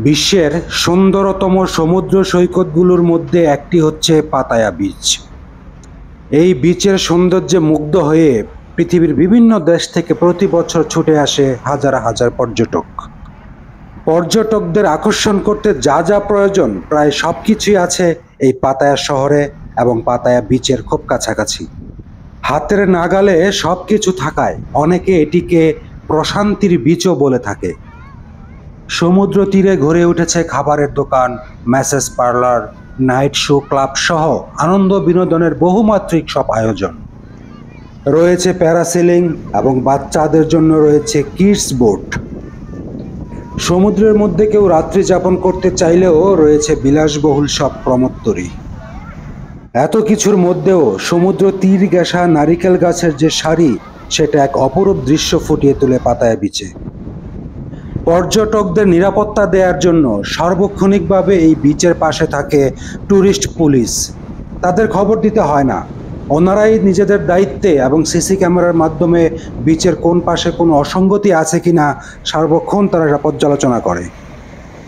বিশ্বের সুন্দরতম সমুদ্র সৈকতগুলোর মধ্যে একটি হচ্ছে পাতায়া বিচ। এই বিচের সৌন্দর্যে মুগ্ধ হয়ে পৃথিবীর বিভিন্ন দেশ থেকে প্রতি বছর ছুটে আসে হাজার হাজার পর্যটক। পর্যটকদের আকর্ষণ করতে যা যা প্রয়োজন প্রায় সব কিছুই আছে এই পাতায়া শহরে এবং পাতায়া বিচের খুব কাছাকাছি। হাতের নাগালে সব কিছু থাকায় অনেকে এটিকে প্রশান্তির বিচও বলে থাকে। সমুদ্র তীরে গড়ে উঠেছে খাবারের দোকান, message parlour, night show club সহ আনন্দ বিনোদনের বহুমাত্রিক সব আয়োজন রয়েছে। প্যারাসেলিং এবং বাচ্চাদের জন্য রয়েছে কিডস বোট। সমুদ্রের মধ্যে কেউ রাত্রি যাপন করতে চাইলেও রয়েছে বিলাসবহুল সব প্রমত্তরী। এত কিছুর মধ্যেও সমুদ্র তীর ঘেঁষা নারিকেল গাছের যে সারি, সেটা এক অপরূপ দৃশ্য ফুটিয়ে তোলে পাতায়া বিচে। পর্যটকদের নিরাপত্তা দেওয়ার জন্য সার্বক্ষণিকভাবে এই বিচের পাশে থাকে ট্যুরিস্ট পুলিশ। তাদের খবর দিতে হয় না, ওনারাই নিজেদের দায়িত্বে এবং সিসি ক্যামেরার মাধ্যমে বিচের কোন পাশে কোনো অসঙ্গতি আছে কিনা সার্বক্ষণ তারা পর্যালোচনা করে।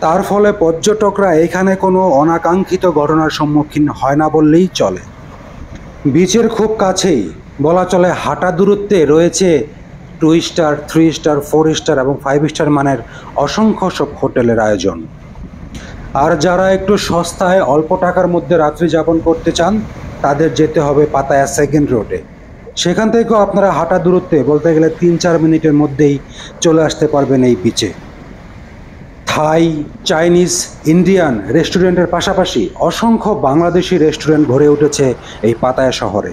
তার ফলে পর্যটকরা এখানে কোনো অনাকাঙ্ক্ষিত ঘটনার সম্মুখীন হয় না বললেই চলে। বিচের খুব কাছেই বলা চলে হাঁটা দূরত্বে রয়েছে 2 স্টার, 3 স্টার, 4 স্টার এবং 5 স্টার মানের অসংখ্য সব হোটেলের আয়োজন। আর যারা একটু সস্তায় অল্প টাকার মধ্যে রাত্রি যাপন করতে চান, তাদের যেতে হবে পাতায়া সেকেন্ড রোডে। সেখান থেকেও আপনারা হাঁটা দূরত্বে বলতে গেলে 3-4 মিনিটের মধ্যেই চলে আসতে পারবেন এই বিচে। থাই, চাইনিজ, ইন্ডিয়ান রেস্টুরেন্টের পাশাপাশি অসংখ্য বাংলাদেশি রেস্টুরেন্ট গড়ে উঠেছে এই পাতায়া শহরে।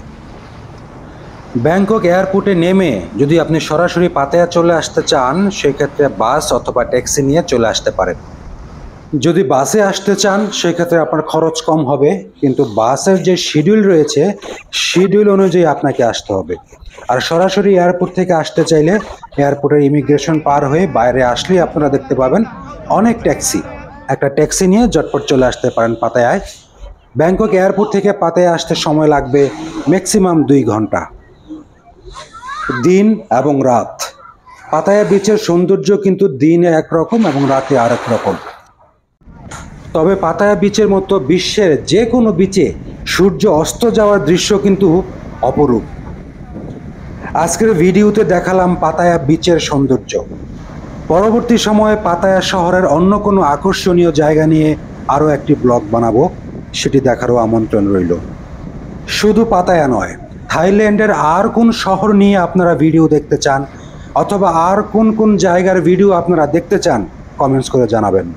ব্যাংকক এয়ারপোর্টে নেমে যদি আপনি সরাসরি পাতায়া চলে আসতে চান, সেক্ষেত্রে বাস অথবা ট্যাক্সি নিয়ে চলে আসতে পারেন। যদি বাসে আসতে চান সেক্ষেত্রে আপনার খরচ কম হবে, কিন্তু বাসের যে শিডিউল রয়েছে শিডিউল অনুযায়ী আপনাকে আসতে হবে। আর সরাসরি এয়ারপোর্ট থেকে আসতে চাইলে এয়ারপোর্টের ইমিগ্রেশন পার হয়ে বাইরে আসলেই আপনারা দেখতে পাবেন অনেক ট্যাক্সি। একটা ট্যাক্সি নিয়ে ঝটপট চলে আসতে পারেন পাতায়ায়। ব্যাংকক এয়ারপোর্ট থেকে পাতায়া আসতে সময় লাগবে ম্যাক্সিমাম 2 ঘন্টা। দিন এবং রাত, পাতায়া বিচের সৌন্দর্য কিন্তু দিনে একরকম এবং রাতে আরেক রকম। তবে পাতায়া বিচের মতো বিশ্বের যে কোনো বিচে সূর্য অস্ত যাওয়ার দৃশ্য কিন্তু অপরূপ। আজকের ভিডিওতে দেখালাম পাতায়া বিচের সৌন্দর্য। পরবর্তী সময়ে পাতায়া শহরের অন্য কোনো আকর্ষণীয় জায়গা নিয়ে আরও একটি ব্লগ বানাবো, সেটি দেখারও আমন্ত্রণ রইল। শুধু পাতায়া নয়, থাইল্যান্ডের আর কোন শহর নিয়ে আপনারা ভিডিও দেখতে চান অথবা আর কোন কোন জায়গার ভিডিও আপনারা দেখতে চান, কমেন্টস করে জানাবেন।